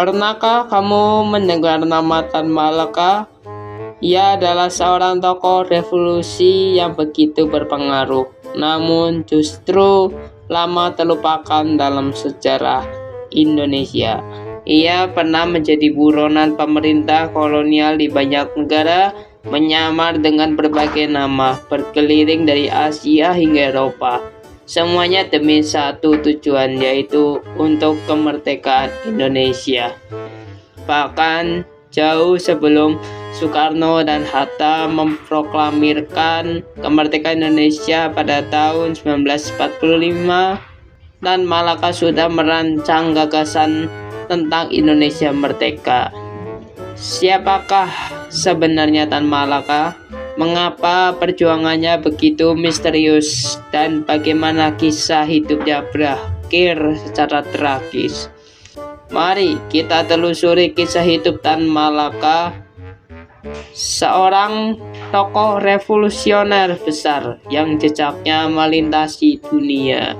Pernahkah kamu mendengar nama Tan Malaka? Ia adalah seorang tokoh revolusi yang begitu berpengaruh, namun justru lama terlupakan dalam sejarah Indonesia. Ia pernah menjadi buronan pemerintah kolonial di banyak negara, menyamar dengan berbagai nama, berkeliling dari Asia hingga Eropa. Semuanya demi satu tujuan, yaitu untuk kemerdekaan Indonesia. Bahkan jauh sebelum Soekarno dan Hatta memproklamirkan kemerdekaan Indonesia pada tahun 1945, Tan Malaka sudah merancang gagasan tentang Indonesia merdeka. Siapakah sebenarnya Tan Malaka? Mengapa perjuangannya begitu misterius, dan bagaimana kisah hidupnya berakhir secara tragis? Mari kita telusuri kisah hidup Tan Malaka, seorang tokoh revolusioner besar yang jejaknya melintasi dunia.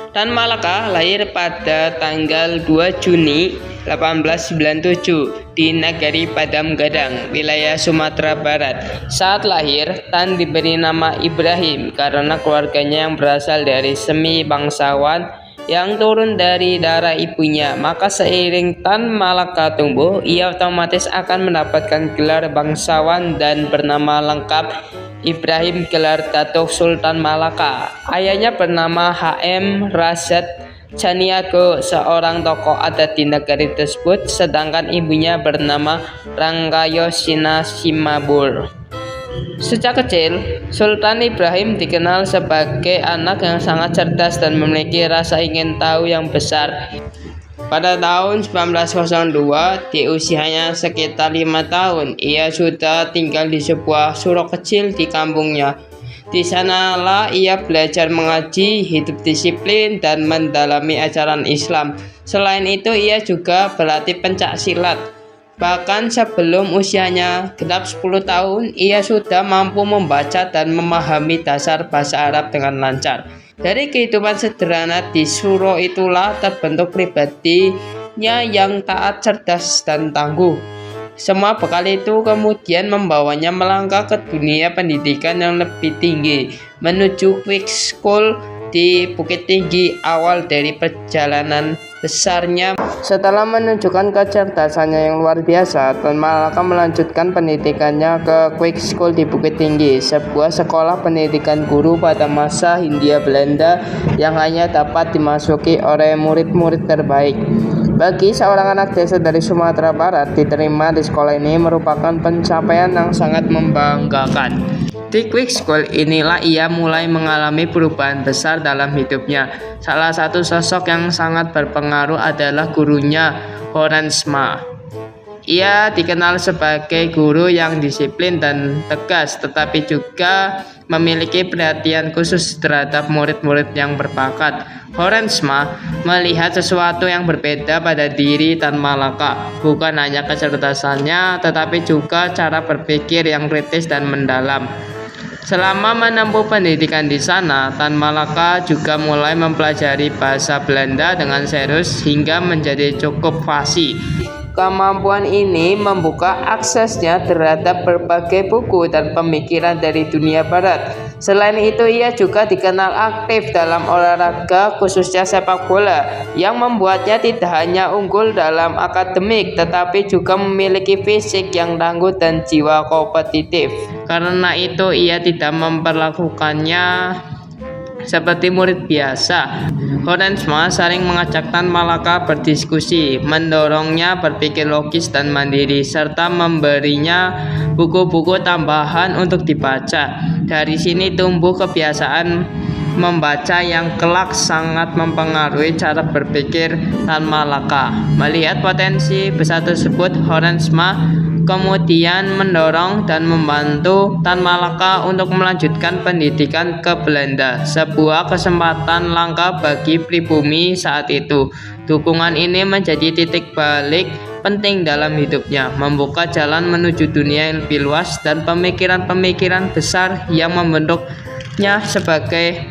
Tan Malaka lahir pada tanggal 2 Juni 1897 di Nagari Padam Gadang, wilayah Sumatera Barat. Saat lahir, Tan diberi nama Ibrahim karena keluarganya yang berasal dari semi bangsawan yang turun dari darah ibunya. Maka seiring Tan Malaka tumbuh, ia otomatis akan mendapatkan gelar bangsawan dan bernama lengkap Ibrahim gelar Datuk Sultan Malaka. Ayahnya bernama H.M. Rasyad Caniago, seorang tokoh adat di negeri tersebut, sedangkan ibunya bernama Rangkayo Sina Simabur. Sejak kecil, Sultan Ibrahim dikenal sebagai anak yang sangat cerdas dan memiliki rasa ingin tahu yang besar. Pada tahun 1902, di usianya sekitar 5 tahun, ia sudah tinggal di sebuah surau kecil di kampungnya. Di sanalah ia belajar mengaji, hidup disiplin, dan mendalami ajaran Islam. Selain itu, ia juga berlatih pencak silat. Bahkan sebelum usianya genap 10 tahun, ia sudah mampu membaca dan memahami dasar bahasa Arab dengan lancar. Dari kehidupan sederhana di surau itulah terbentuk pribadinya yang taat, cerdas, dan tangguh. Semua bekal itu kemudian membawanya melangkah ke dunia pendidikan yang lebih tinggi, menuju Quick School di Bukit Tinggi. Awal dari perjalanan besarnya, setelah menunjukkan kecerdasannya yang luar biasa, Tan Malaka melanjutkan pendidikannya ke Quick School di Bukit Tinggi, sebuah sekolah pendidikan guru pada masa Hindia Belanda yang hanya dapat dimasuki oleh murid-murid terbaik. Bagi seorang anak desa dari Sumatera Barat, diterima di sekolah ini merupakan pencapaian yang sangat membanggakan. Di Quick School inilah ia mulai mengalami perubahan besar dalam hidupnya. Salah satu sosok yang sangat berpengaruh adalah gurunya, Horensma. Ia dikenal sebagai guru yang disiplin dan tegas, tetapi juga memiliki perhatian khusus terhadap murid-murid yang berbakat. Horensma melihat sesuatu yang berbeda pada diri Tan Malaka, bukan hanya kecerdasannya, tetapi juga cara berpikir yang kritis dan mendalam. Selama menempuh pendidikan di sana, Tan Malaka juga mulai mempelajari bahasa Belanda dengan serius hingga menjadi cukup fasih. Kemampuan ini membuka aksesnya terhadap berbagai buku dan pemikiran dari dunia barat. Selain itu, ia juga dikenal aktif dalam olahraga, khususnya sepak bola, yang membuatnya tidak hanya unggul dalam akademik, tetapi juga memiliki fisik yang tangguh dan jiwa kompetitif. Karena itu, ia tidak memperlakukannya seperti murid biasa. Horensma sering mengajak Tan Malaka berdiskusi, mendorongnya berpikir logis dan mandiri, serta memberinya buku-buku tambahan untuk dibaca. Dari sini tumbuh kebiasaan membaca yang kelak sangat mempengaruhi cara berpikir Tan Malaka. Melihat potensi besar tersebut, Horensma kemudian mendorong dan membantu Tan Malaka untuk melanjutkan pendidikan ke Belanda, sebuah kesempatan langka bagi pribumi saat itu. Dukungan ini menjadi titik balik penting dalam hidupnya, membuka jalan menuju dunia yang lebih luas dan pemikiran-pemikiran besar yang membentuknya sebagai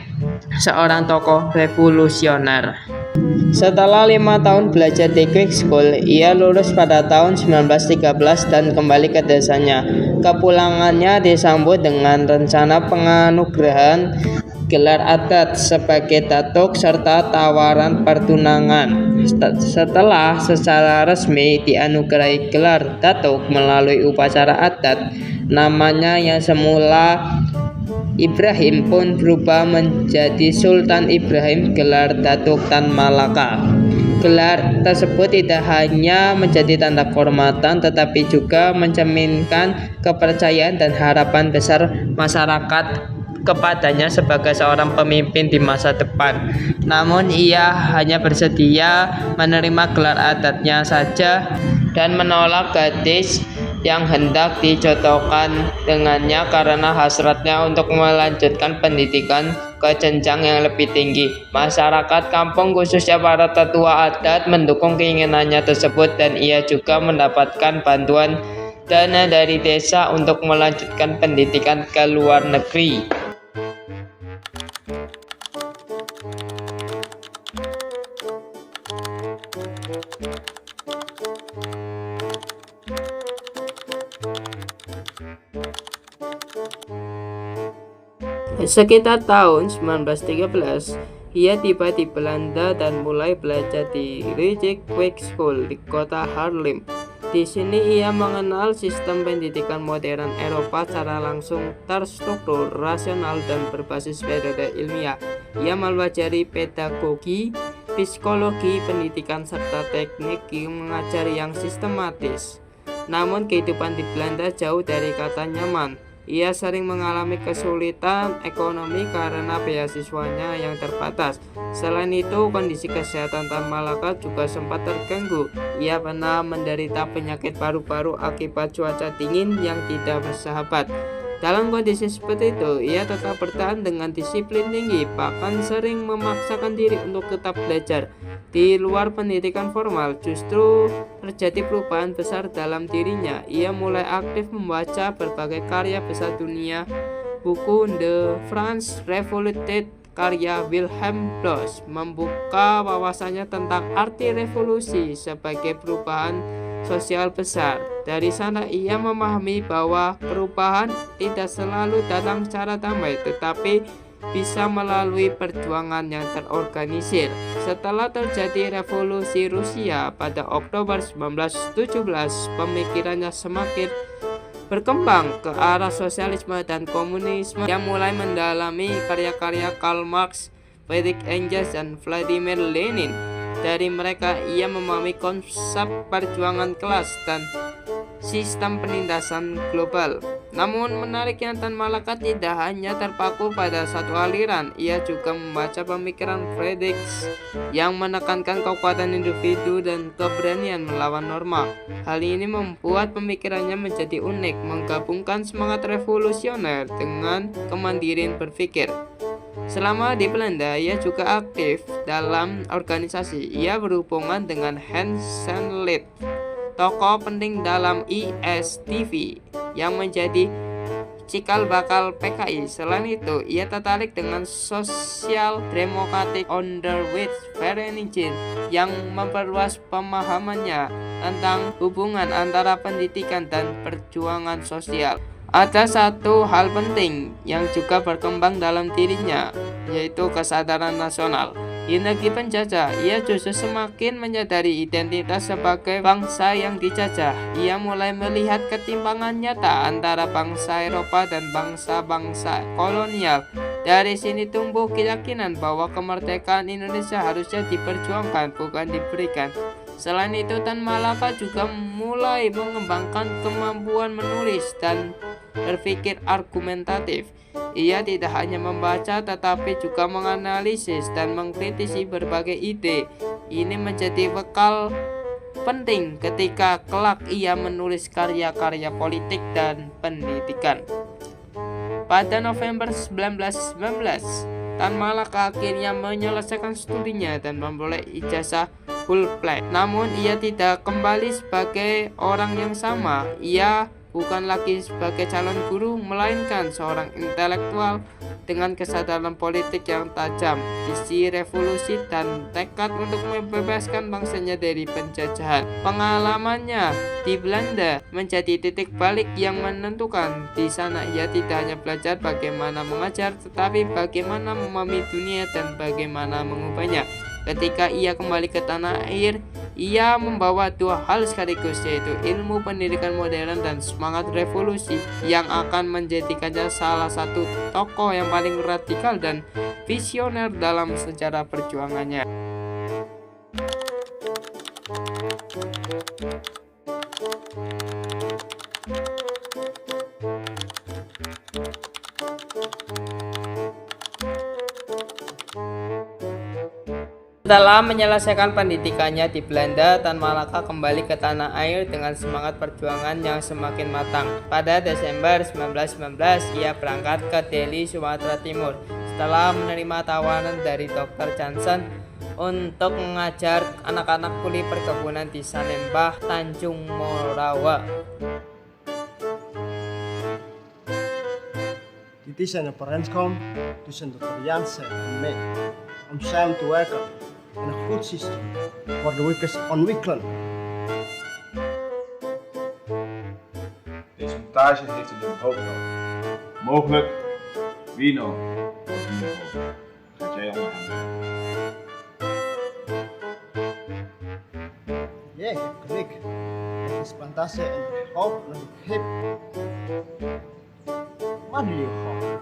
seorang tokoh revolusioner. Setelah 5 tahun belajar di Quick School, ia lulus pada tahun 1913 dan kembali ke desanya. Kepulangannya disambut dengan rencana penganugerahan gelar adat sebagai datuk serta tawaran pertunangan. Setelah secara resmi dianugerahi gelar datuk melalui upacara adat, namanya yang semula Ibrahim pun berubah menjadi Sultan Ibrahim gelar Datuk Tan Malaka. Gelar tersebut tidak hanya menjadi tanda kehormatan tetapi juga mencerminkan kepercayaan dan harapan besar masyarakat kepadanya sebagai seorang pemimpin di masa depan. Namun ia hanya bersedia menerima gelar adatnya saja dan menolak gadis yang hendak dijodohkan dengannya karena hasratnya untuk melanjutkan pendidikan ke jenjang yang lebih tinggi. Masyarakat kampung khususnya para tetua adat mendukung keinginannya tersebut dan ia juga mendapatkan bantuan dana dari desa untuk melanjutkan pendidikan ke luar negeri. Sekitar tahun 1913, ia tiba di Belanda dan mulai belajar di Rijke Quick School di kota Haarlem. Di sini ia mengenal sistem pendidikan modern Eropa secara langsung terstruktur, rasional, dan berbasis metode ilmiah. Ia mempelajari pedagogi, psikologi, pendidikan, serta teknik mengajar yang sistematis. Namun kehidupan di Belanda jauh dari kata nyaman. Ia sering mengalami kesulitan ekonomi karena beasiswanya yang terbatas. Selain itu, kondisi kesehatan Tan Malaka juga sempat terganggu. Ia pernah menderita penyakit paru-paru akibat cuaca dingin yang tidak bersahabat. Dalam kondisi seperti itu, ia tetap bertahan dengan disiplin tinggi, bahkan sering memaksakan diri untuk tetap belajar. Di luar pendidikan formal, justru terjadi perubahan besar dalam dirinya. Ia mulai aktif membaca berbagai karya besar dunia, buku The France Revolution karya Wilhelm Bloss membuka wawasannya tentang arti revolusi sebagai perubahan sosial besar. Dari sana ia memahami bahwa perubahan tidak selalu datang secara damai, tetapi bisa melalui perjuangan yang terorganisir. Setelah terjadi revolusi Rusia pada Oktober 1917, pemikirannya semakin berkembang ke arah sosialisme dan komunisme. Yang mulai mendalami karya-karya Karl Marx, Friedrich Engels, dan Vladimir Lenin. Dari mereka ia memahami konsep perjuangan kelas dan sistem penindasan global. Namun menariknya, Tan Malaka tidak hanya terpaku pada satu aliran. Ia juga membaca pemikiran Friedrich yang menekankan kekuatan individu dan keberanian melawan norma. Hal ini membuat pemikirannya menjadi unik, menggabungkan semangat revolusioner dengan kemandirian berpikir. Selama di Belanda, ia juga aktif dalam organisasi. Ia berhubungan dengan Hans Sandlet, tokoh penting dalam ISTV yang menjadi cikal bakal PKI. Selain itu, ia tertarik dengan Social Democratic Underweight Vereniging yang memperluas pemahamannya tentang hubungan antara pendidikan dan perjuangan sosial. Ada satu hal penting yang juga berkembang dalam dirinya, yaitu kesadaran nasional. Di negeri penjajah, ia justru semakin menyadari identitas sebagai bangsa yang dijajah. Ia mulai melihat ketimpangan nyata antara bangsa Eropa dan bangsa-bangsa kolonial. Dari sini tumbuh keyakinan bahwa kemerdekaan Indonesia harusnya diperjuangkan, bukan diberikan. Selain itu, Tan Malaka juga mulai mengembangkan kemampuan menulis dan berpikir argumentatif. Ia tidak hanya membaca tetapi juga menganalisis dan mengkritisi berbagai ide. Ini menjadi bekal penting ketika kelak ia menulis karya-karya politik dan pendidikan. Pada November 1919, Tan Malaka akhirnya menyelesaikan studinya dan memperoleh ijazah full flag. Namun ia tidak kembali sebagai orang yang sama. Ia bukan lagi sebagai calon guru, melainkan seorang intelektual dengan kesadaran politik yang tajam, visi revolusi, dan tekad untuk membebaskan bangsanya dari penjajahan. Pengalamannya di Belanda menjadi titik balik yang menentukan. Di sana ia tidak hanya belajar bagaimana mengajar, tetapi bagaimana memahami dunia dan bagaimana mengubahnya. Ketika ia kembali ke tanah air, ia membawa dua hal sekaligus, yaitu ilmu pendidikan modern dan semangat revolusi yang akan menjadikannya salah satu tokoh yang paling radikal dan visioner dalam sejarah perjuangannya. Setelah menyelesaikan pendidikannya di Belanda, Tan Malaka kembali ke tanah air dengan semangat perjuangan yang semakin matang. Pada Desember 1919, ia berangkat ke Delhi, Sumatera Timur. Setelah menerima tawaran dari Dr. Johnson untuk mengajar anak-anak kuli perkebunan di Sanembah, Tanjung Morawa. Dit is een overeenkomst tussen de Koreaanse en mij om samen te werken in een goed systeem voor de werkers ontwikkelen. Deze montage heeft een hoop nodig. Mogelijk Wino of Wino. Gaat jij onder hem werken? Ja, gelijk. Het is plantage en hoop en hip. Wat doe je gewoon?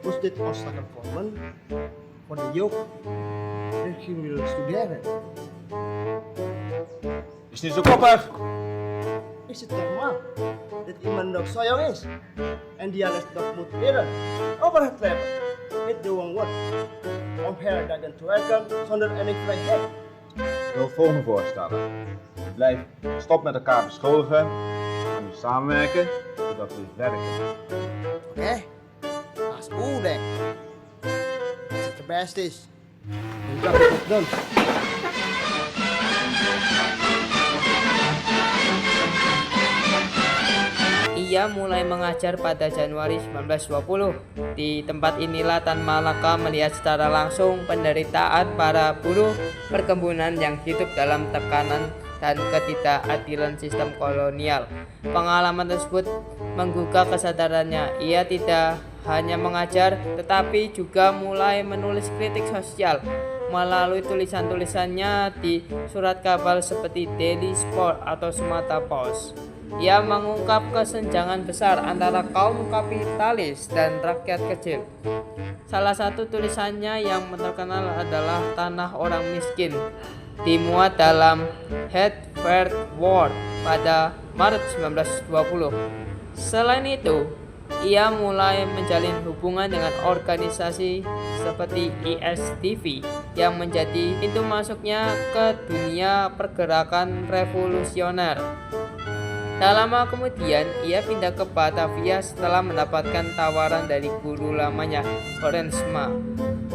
Moest dit ontslagen vormen voor de jeugd die willen studeren? Is niet zo koppig. Is het normaal dat iemand nog zo jong is en die alles nog moet leren over het leven? Niet doen wat om herdagen te werken zonder enige vrijheid. Ik wil het volgende voorstellen. Stop met elkaar beschuldigen en we samenwerken zodat we verder kunnen. Oké, als udah. Als het de beste is, dan kan ik het doen. Ia mulai mengajar pada Januari 1920. Di tempat inilah Tan Malaka melihat secara langsung penderitaan para buruh perkebunan yang hidup dalam tekanan dan ketidakadilan sistem kolonial. Pengalaman tersebut menggugah kesadarannya. Ia tidak hanya mengajar, tetapi juga mulai menulis kritik sosial melalui tulisan-tulisannya di surat kabar seperti Daily Sport atau Sumatra Post. Ia mengungkap kesenjangan besar antara kaum kapitalis dan rakyat kecil. Salah satu tulisannya yang terkenal adalah Tanah Orang Miskin, dimuat dalam Hartford World pada Maret 1920. Selain itu, ia mulai menjalin hubungan dengan organisasi seperti ISTV yang menjadi pintu masuknya ke dunia pergerakan revolusioner. Tak lama kemudian, ia pindah ke Batavia setelah mendapatkan tawaran dari guru lamanya, Horensma,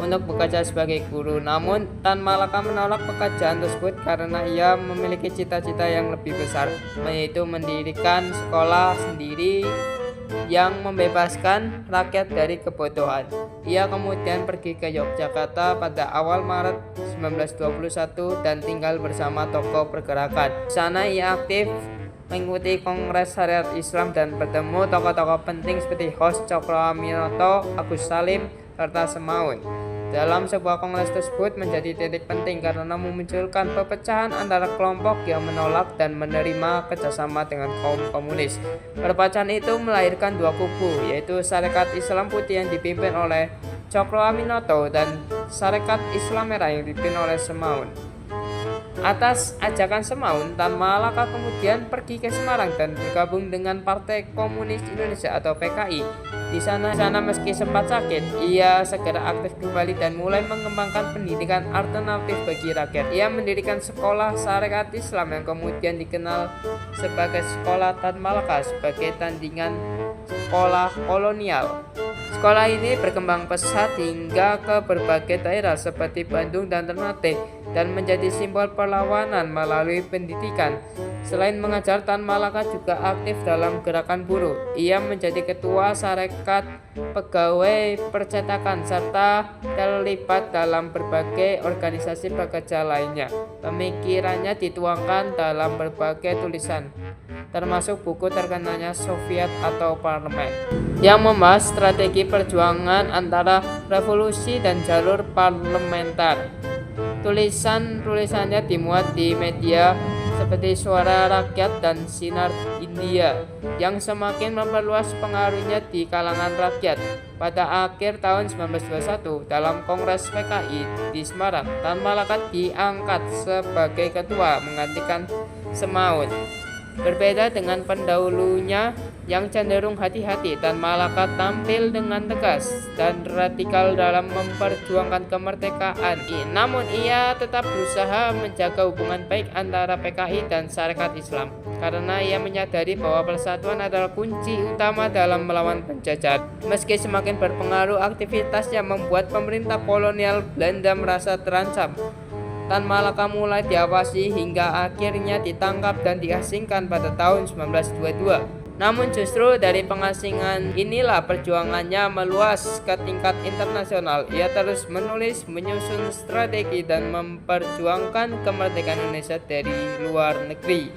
untuk bekerja sebagai guru. Namun, Tan Malaka menolak pekerjaan tersebut karena ia memiliki cita-cita yang lebih besar, yaitu mendirikan sekolah sendiri yang membebaskan rakyat dari kebodohan. Ia kemudian pergi ke Yogyakarta pada awal Maret 1921 dan tinggal bersama tokoh pergerakan. Di sana ia aktif mengikuti Kongres Syariat Islam dan bertemu tokoh-tokoh penting seperti Hos Cokroaminoto, Agus Salim, serta Semaun. Dalam sebuah kongres tersebut menjadi titik penting karena memunculkan perpecahan antara kelompok yang menolak dan menerima kerjasama dengan kaum komunis. Perpecahan itu melahirkan dua kubu, yaitu Sarekat Islam Putih yang dipimpin oleh Cokroaminoto dan Sarekat Islam Merah yang dipimpin oleh Semaun. Atas ajakan Semaun, Tan Malaka kemudian pergi ke Semarang dan bergabung dengan Partai Komunis Indonesia atau PKI. Di sana meski sempat sakit, ia segera aktif kembali dan mulai mengembangkan pendidikan alternatif bagi rakyat. Ia mendirikan sekolah Sarekat Islam yang kemudian dikenal sebagai Sekolah Tan Malaka sebagai tandingan sekolah kolonial. Sekolah ini berkembang pesat hingga ke berbagai daerah seperti Bandung dan Ternate. dan menjadi simbol perlawanan melalui pendidikan. Selain mengajar, Tan Malaka juga aktif dalam gerakan buruh. Ia menjadi ketua Sarekat Pegawai Percetakan serta terlibat dalam berbagai organisasi pekerja lainnya. Pemikirannya dituangkan dalam berbagai tulisan, termasuk buku terkenalnya Soviet atau Parlemen, yang membahas strategi perjuangan antara revolusi dan jalur parlementer. Tulisannya dimuat di media seperti Suara Rakyat dan Sinar India, yang semakin memperluas pengaruhnya di kalangan rakyat. Pada akhir tahun 1921, dalam Kongres PKI di Semarang, Tan Malaka diangkat sebagai ketua menggantikan Semaun. Berbeda dengan pendahulunya yang cenderung hati-hati, Tan Malaka tampil dengan tegas dan radikal dalam memperjuangkan kemerdekaan. Namun ia tetap berusaha menjaga hubungan baik antara PKI dan Sarekat Islam, karena ia menyadari bahwa persatuan adalah kunci utama dalam melawan penjajah. Meski semakin berpengaruh, aktivitasnya membuat pemerintah kolonial Belanda merasa terancam. Tan Malaka mulai diawasi hingga akhirnya ditangkap dan diasingkan pada tahun 1922. Namun justru dari pengasingan inilah perjuangannya meluas ke tingkat internasional. Ia terus menulis, menyusun strategi dan memperjuangkan kemerdekaan Indonesia dari luar negeri.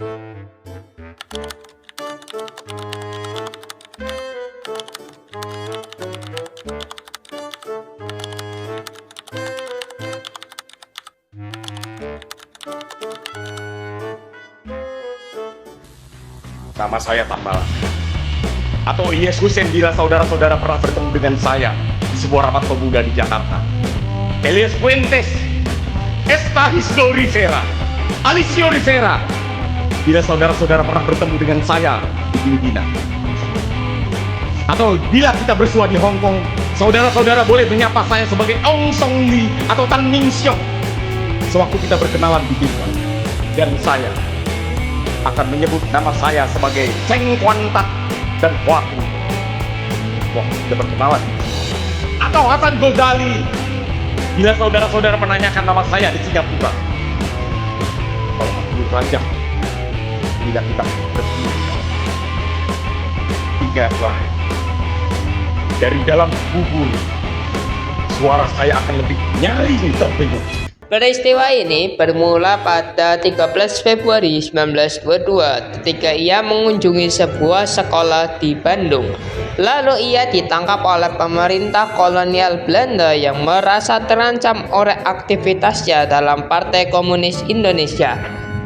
Nama saya Tan Malaka, atau Ilyas Hussein bila saudara-saudara pernah bertemu dengan saya di sebuah rapat pemuda di Jakarta. Elias Fuentes, Esta Hisdo Rivera, Alicio Rivera, bila saudara-saudara pernah bertemu dengan saya di Filipina. Atau bila kita bersua di Hong Kong, saudara-saudara boleh menyapa saya sebagai Aung Song Lee atau Tan Ming Siok sewaktu kita berkenalan di Bintang. Dan saya akan menyebut nama saya sebagai Cheng Kuan Tat dan Huatu. Wah, sudah berkenalan. Atau Hasan Ghazali bila saudara-saudara menanyakan nama saya di Singapura. Kalau Abdul Rajak bila kita bertemu. Ingatlah, dari dalam kubur suara saya akan lebih nyaring terdengar. Peristiwa ini bermula pada 13 Februari 1922 ketika ia mengunjungi sebuah sekolah di Bandung. Lalu ia ditangkap oleh pemerintah kolonial Belanda yang merasa terancam oleh aktivitasnya dalam Partai Komunis Indonesia.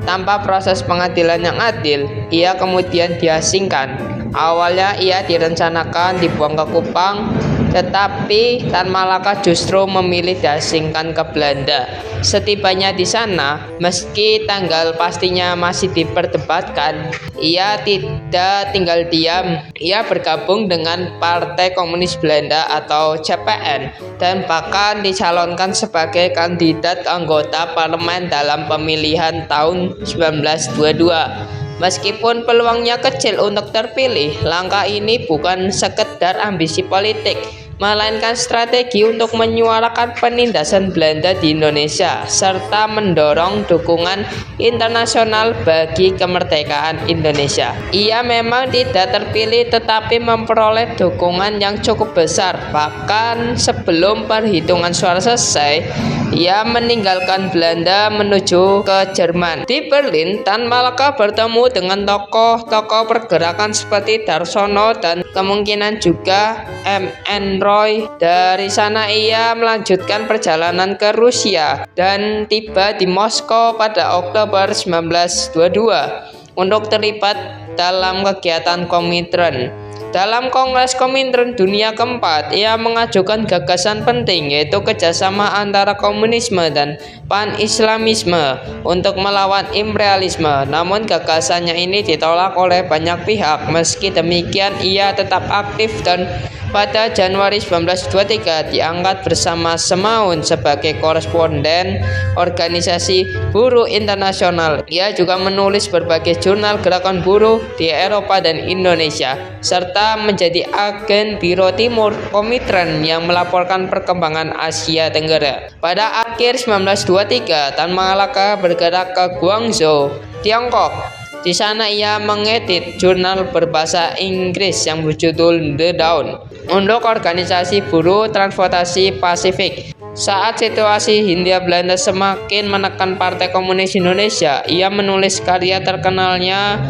Tanpa proses pengadilan yang adil, ia kemudian diasingkan. Awalnya ia direncanakan dibuang ke Kupang, tetapi Tan Malaka justru memilih diasingkan ke Belanda. Setibanya di sana, meski tanggal pastinya masih diperdebatkan, ia tidak tinggal diam. Ia bergabung dengan Partai Komunis Belanda atau CPN dan bahkan dicalonkan sebagai kandidat anggota parlemen dalam pemilihan tahun 1922. Meskipun peluangnya kecil untuk terpilih, langkah ini bukan sekedar ambisi politik, melainkan strategi untuk menyuarakan penindasan Belanda di Indonesia serta mendorong dukungan internasional bagi kemerdekaan Indonesia. Ia memang tidak terpilih tetapi memperoleh dukungan yang cukup besar. Bahkan sebelum perhitungan suara selesai, ia meninggalkan Belanda menuju ke Jerman. Di Berlin, Tan Malaka bertemu dengan tokoh-tokoh pergerakan seperti Darsono dan kemungkinan juga M.N. Roy. Dari sana ia melanjutkan perjalanan ke Rusia dan tiba di Moskow pada Oktober 1922 untuk terlibat dalam kegiatan Komintern. Dalam Kongres Komintern Dunia keempat, ia mengajukan gagasan penting yaitu kerjasama antara komunisme dan pan-islamisme untuk melawan imperialisme. Namun gagasannya ini ditolak oleh banyak pihak. Meski demikian, ia tetap aktif dan pada Januari 1923 diangkat bersama Semaun sebagai koresponden organisasi buruh internasional. Ia juga menulis berbagai jurnal gerakan buruh di Eropa dan Indonesia serta serta menjadi agen Biro Timur Komitren yang melaporkan perkembangan Asia Tenggara. Pada akhir 1923, Tan Malaka bergerak ke Guangzhou, Tiongkok. Di sana ia mengedit jurnal berbahasa Inggris yang berjudul The Dawn untuk organisasi buruh transportasi Pasifik. Saat situasi Hindia Belanda semakin menekan Partai Komunis Indonesia, ia menulis karya terkenalnya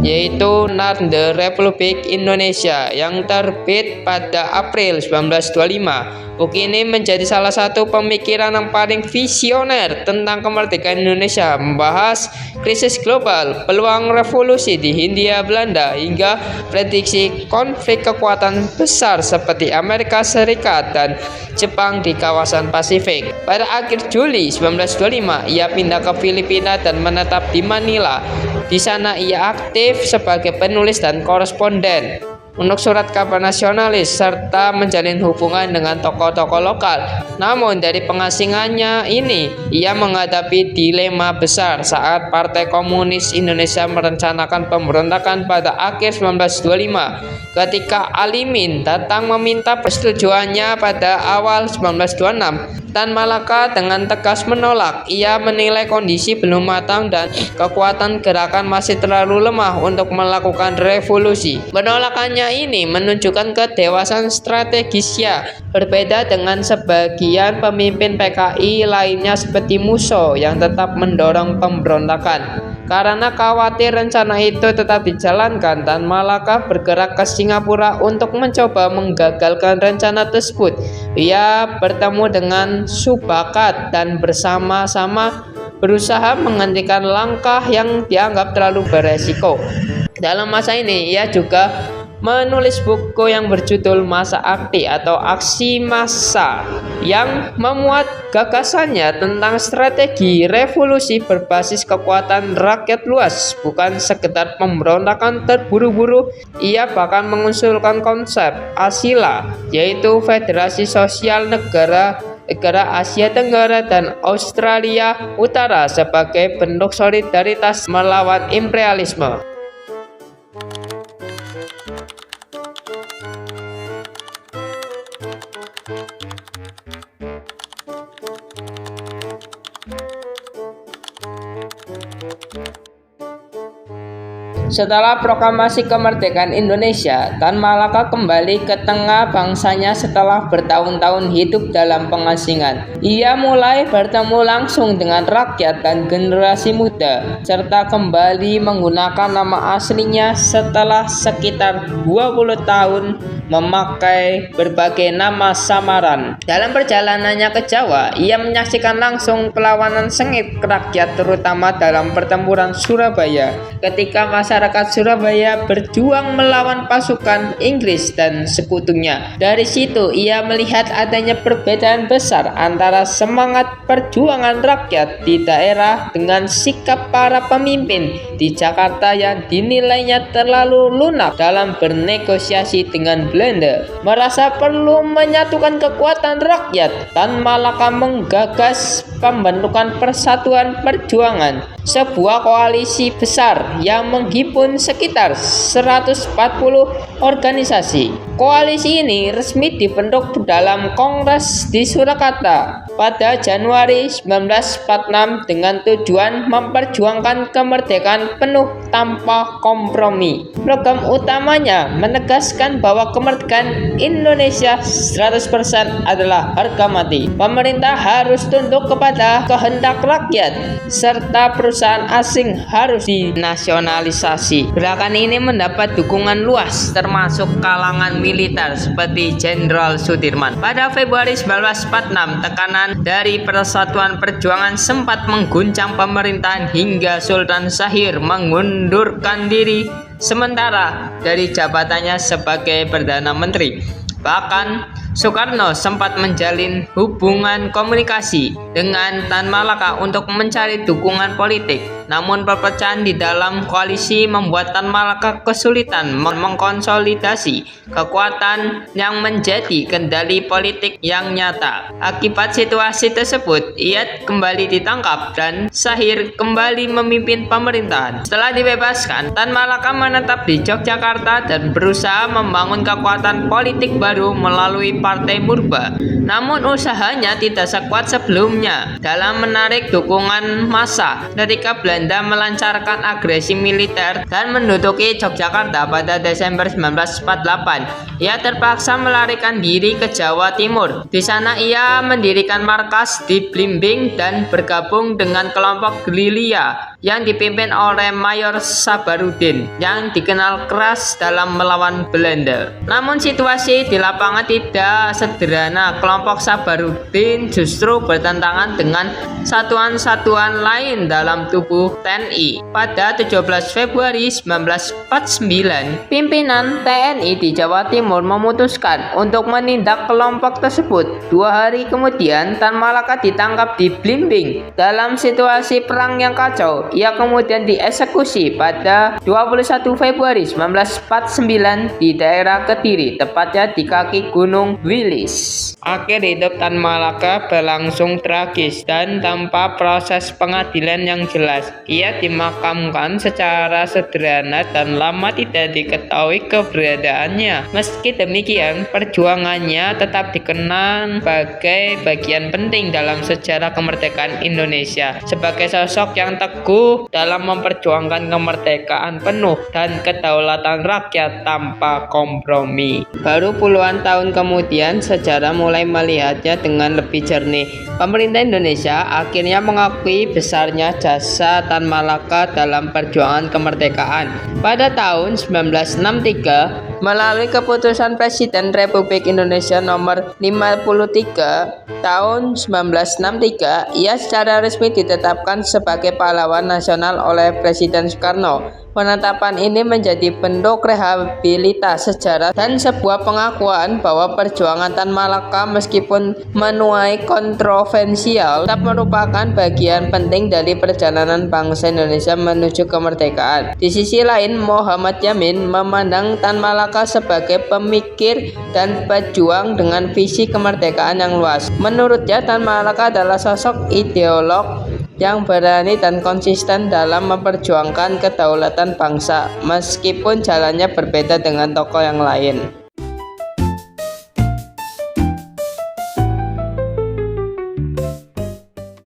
yaitu Narda Republik Indonesia yang terbit pada April 1925. Buku ini menjadi salah satu pemikiran yang paling visioner tentang kemerdekaan Indonesia, membahas krisis global, peluang revolusi di Hindia Belanda, hingga prediksi konflik kekuatan besar seperti Amerika Serikat dan Jepang di kawasan Pasifik. Pada akhir Juli 1925, ia pindah ke Filipina dan menetap di Manila. Di sana ia aktif sebagai penulis dan koresponden untuk surat kabar nasionalis serta menjalin hubungan dengan tokoh-tokoh lokal. Namun dari pengasingannya ini, ia menghadapi dilema besar saat Partai Komunis Indonesia merencanakan pemberontakan pada akhir 1925. Ketika Alimin datang meminta persetujuannya pada awal 1926, Tan Malaka dengan tegas menolak. Ia menilai kondisi belum matang dan kekuatan gerakan masih terlalu lemah untuk melakukan revolusi. Penolakannya ini menunjukkan kedewasaan strategisnya, berbeda dengan sebagian pemimpin PKI lainnya seperti Musso yang tetap mendorong pemberontakan. Karena khawatir rencana itu tetap dijalankan, Tan Malaka bergerak ke Singapura untuk mencoba menggagalkan rencana tersebut. Ia bertemu dengan Subakat dan bersama-sama berusaha menghentikan langkah yang dianggap terlalu beresiko. Dalam masa ini, ia juga menulis buku yang berjudul Masa Akti atau Aksi Massa yang memuat gagasannya tentang strategi revolusi berbasis kekuatan rakyat luas, bukan sekedar pemberontakan terburu-buru. Ia bahkan mengusulkan konsep ASILA, yaitu Federasi Sosial Negara Asia Tenggara dan Australia Utara sebagai bentuk solidaritas melawan imperialisme. Setelah proklamasi kemerdekaan Indonesia, Tan Malaka kembali ke tengah bangsanya setelah bertahun-tahun hidup dalam pengasingan. Ia mulai bertemu langsung dengan rakyat dan generasi muda, serta kembali menggunakan nama aslinya setelah sekitar 20 tahun memakai berbagai nama samaran. Dalam perjalanannya ke Jawa, ia menyaksikan langsung perlawanan sengit rakyat, terutama dalam pertempuran Surabaya, ketika masyarakat Surabaya berjuang melawan pasukan Inggris dan sekutunya. Dari situ ia melihat adanya perbedaan besar antara semangat perjuangan rakyat di daerah dengan sikap para pemimpin di Jakarta yang dinilainya terlalu lunak dalam bernegosiasi dengan Belanda. Merasa perlu menyatukan kekuatan rakyat, Tan Malaka menggagas pembentukan Persatuan Perjuangan, sebuah koalisi besar yang menghimpun sekitar 140 organisasi. Koalisi ini resmi dibentuk dalam Kongres di Surakarta pada Januari 1946 dengan tujuan memperjuangkan kemerdekaan penuh tanpa kompromi. Program utamanya menegaskan bahwa kemerdekaan Indonesia 100% adalah harga mati. Pemerintah harus tunduk kepada kehendak rakyat, serta perusahaan asing harus dinasionalisasi. Gerakan ini mendapat dukungan luas termasuk kalangan militer seperti Jenderal Sudirman. Pada Februari 1946, tekanan dari Persatuan Perjuangan sempat mengguncang pemerintahan hingga Sultan Syahir mengundurkan diri sementara dari jabatannya sebagai Perdana Menteri. Bahkan Soekarno sempat menjalin hubungan komunikasi dengan Tan Malaka untuk mencari dukungan politik. Namun perpecahan di dalam koalisi membuat Tan Malaka kesulitan mengkonsolidasi kekuatan yang menjadi kendali politik yang nyata. Akibat situasi tersebut, ia kembali ditangkap dan Sahir kembali memimpin pemerintahan. Setelah dibebaskan, Tan Malaka menetap di Yogyakarta dan berusaha membangun kekuatan politik baru melalui Partai Purba. Namun usahanya tidak sekuat sebelumnya dalam menarik dukungan massa ketika Belanda melancarkan agresi militer dan menduduki Yogyakarta pada Desember 1948. Ia terpaksa melarikan diri ke Jawa Timur. Di sana ia mendirikan markas di Blimbing dan bergabung dengan kelompok gerilya yang dipimpin oleh Mayor Sabarudin yang dikenal keras dalam melawan Belanda. Namun situasi di lapangan tidak sederhana. Kelompok Sabarudin justru bertentangan dengan satuan-satuan lain dalam tubuh TNI. Pada 17 Februari 1949, pimpinan TNI di Jawa Timur memutuskan untuk menindak kelompok tersebut. 2 hari kemudian, Tan Malaka ditangkap di Blimbing. Dalam situasi perang yang kacau, ia kemudian dieksekusi pada 21 Februari 1949 di daerah Kediri, tepatnya di kaki Gunung Wilis. Akhir hidup Tan Malaka berlangsung tragis dan tanpa proses pengadilan yang jelas. Ia dimakamkan secara sederhana dan lama tidak diketahui keberadaannya. Meski demikian, perjuangannya tetap dikenang sebagai bagian penting dalam sejarah kemerdekaan Indonesia. Sebagai sosok yang teguh dalam memperjuangkan kemerdekaan penuh dan kedaulatan rakyat tanpa kompromi. Baru puluhan tahun kemudian, sejarah mulai melihatnya dengan lebih jernih. Pemerintah Indonesia akhirnya mengakui besarnya jasa Tan Malaka dalam perjuangan kemerdekaan. Pada tahun 1963, melalui keputusan Presiden Republik Indonesia nomor 53 tahun 1963, ia secara resmi ditetapkan sebagai pahlawan nasional oleh Presiden Soekarno. Penetapan ini menjadi bentuk rehabilitas sejarah dan sebuah pengakuan bahwa perjuangan Tan Malaka meskipun menuai kontroversial tetap merupakan bagian penting dari perjalanan bangsa Indonesia menuju kemerdekaan. Di sisi lain, Muhammad Yamin memandang Tan Malaka sebagai pemikir dan pejuang dengan visi kemerdekaan yang luas. Menurutnya, Tan Malaka adalah sosok ideolog yang berani dan konsisten dalam memperjuangkan kedaulatan bangsa, meskipun jalannya berbeda dengan tokoh yang lain.